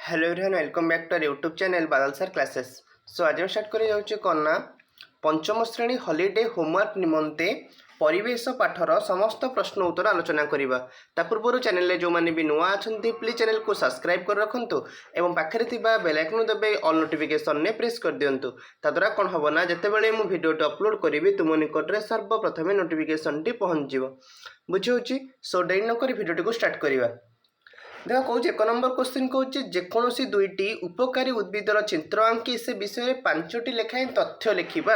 Hello everyone welcome back to our YouTube channel Badal sir classes. So आज हम start कर जाऊँ कौन ना पंचम श्रेणी हॉलिडे होमवर्क निमंते परिवेश पाठर समस्त प्रश्न उत्तर आलोचना करवा। ता पूर्व चैनल जो मैंने भी नुआ अच्छा प्लीज चैनल को सब्सक्राइब कर रखुँ और पाखे बेल आइकन दबे ऑल नोटिफिकेशन ने प्रेस कर दिंतु। ताद्वारा कौन हम ना जितेबाला मुझे भिडियो अपलोड करी तुम निकट में सर्वप्रथम नोटिफिकेशन टी पहुँच बुझे। सो डेरी नक भिडियो को स्टार्ट करवा। देख कौन एक नंबर क्वेश्चन कौन जेकोसी दुईटी उपकारी उद्भिदर चित्र आंकी से विषय 5टी लेखाएं तथ्य लिखा।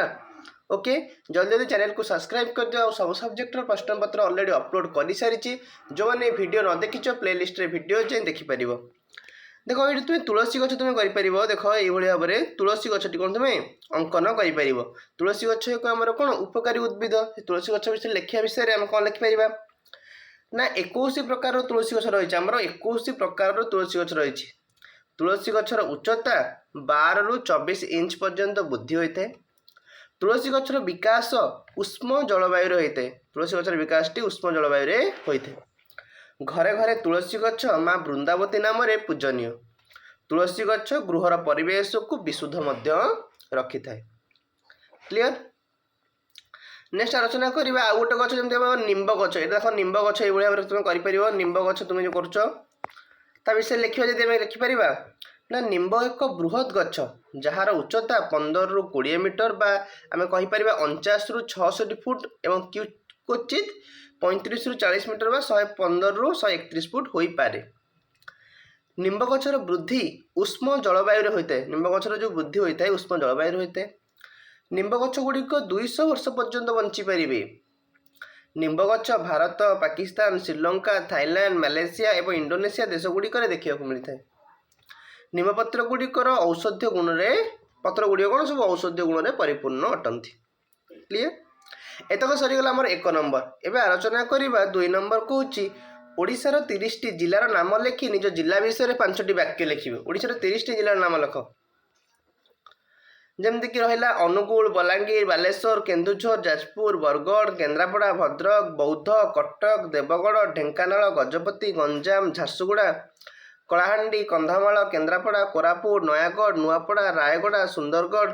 ओके जल्दी जल्दी चैनल को सब्सक्राइब कर दियो। सब सब्जेक्टर प्रश्न पत्र ऑलरेडी अपलोड कर सारी जो मैंने वीडियो न देखिच प्लेलिस्ट रे वीडियो जाए देखिपर। देख ये तुम तुलसी गछ तुम कर देख ये भाव में तुलसी गछटी कौन तुम अंकन कर। तुलसी गछ एक आम कौन उपकारी उद्भिद तुलसी गछ विषय लिखा विषय में कौन लिखिपर ना 21 प्रकार तुलसी गछ रही आमर 21 प्रकार तुलसी गछ रही। तुलसी गछर उच्चता 12 रु 24 इंच पर्यंत वृद्धि होता है। तुलसी गछर विकास उष्म जलवायु होता है। तुलसी गछर विकास टी उष्म जलवायु होता है। घरे घरे तुलसी गछ माँ वृंदावती नाम पूजनीय। तुलसी गछ गृहर परिवेश को विशुद्ध रखी था। क्लियर। नेक्स्ट आलोचना करवा आ गोटे गछ जमी निम्ब गछ ये देख निम्ब गछ ये भाव में तुम कर निम्ब गछ तुम जो कर विषय लिखा जब लिखिपर ना निम्ब एक बृहत गछ जार उच्चता 15 रु 20 मीटर बा आम कहीपर 49 रु 66 फुट एवं क्वचित 35 रु 40 मीटर बा 115 रु 131 फुट हो पारे। निम्ब गछर वृद्धि उष्म जलवायु होता है। निम्ब गछर जो वृद्धि होता है उष्म जलवायु होता है। निम्ब गछ गुड़िक 200 वर्ष पर्यंत बंची पारे। निम्ब गछ भारत पाकिस्तान श्रीलंका थाईलैंड मालेशिया और इंडोनेशिया देशगुड़िक देखा मिलता है। निम्ब पत्र गुड़िकर औषधीय गुण पत्र गुड़िक कौन सब औषधीय गुण में परिपूर्ण अटंती। क्लियर। एतक सरीगला आमर 1 नंबर। एवं आलोचना करवा 2 नंबर कौच ओडिशार 30टी जिलार नाम लिखि निज जिला विषय 5टी वाक्य लिखे। ओडिशार 30टी जिलार नाम लिख जमीक रहा अनुगुल बलांगीर बालेश्वर केन्दुझर जाजपुर बरगढ़ केन्द्रापड़ा भद्रक बौद्ध कटक देवगढ़ ढेंकानाल गजपति गंजाम झारसुगुड़ा कलाहांडी कंधामाल केन्द्रापड़ा कोरापुट नयागढ़ नुआपड़ा रायगड़ा सुंदरगढ़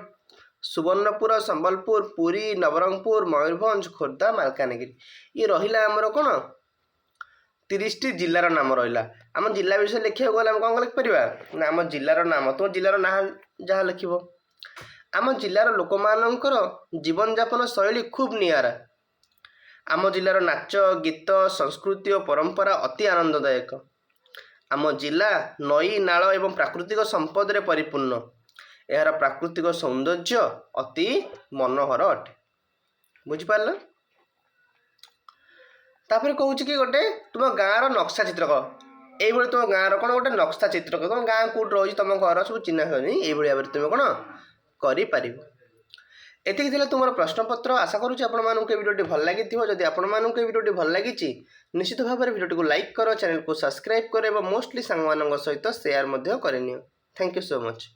सुवर्णपुर संबलपुर पुरी नवरंगपुर मयूरभंज खोर्धा मालकानगिरी ये रहा आमर कौन 30टी जिलार नाम रहा। आम जिला विषय लिखा गले आम कौन लिखिपर ना आम जिलार नाम तुम जिलार ना जहाँ लिख आम जिलार लोक मानकर जीवन जापन शैली खूब निआरा। आम जिलार नाच गीत संस्कृति और परंपरा अति आनंददायक। आम जिला नई नाल एवं प्राकृतिक संपद रे परिपूर्ण। यार प्राकृतिक सौंदर्य अति मनोहर अटे। बुझिपार तापर कहूँ कि गोटे तुम गाँव नक्शा चित्र कर ये तुम गाँव कौन गोटे नक्शा चित्र कर तुम गाँव कौट रही तुम घर सब चिन्ह ये भाव में तुम कौन करें। एतिक तुम प्रश्न पत्र। आशा करुँच आपको वीडियो भल लगी। जदि आपको वीडियो भल लगी निश्चित भाव में वीडियो को लाइक कर चैनल को सब्सक्राइब कर मोस्टली सांग सहित शेयर करनी। Thank you so much.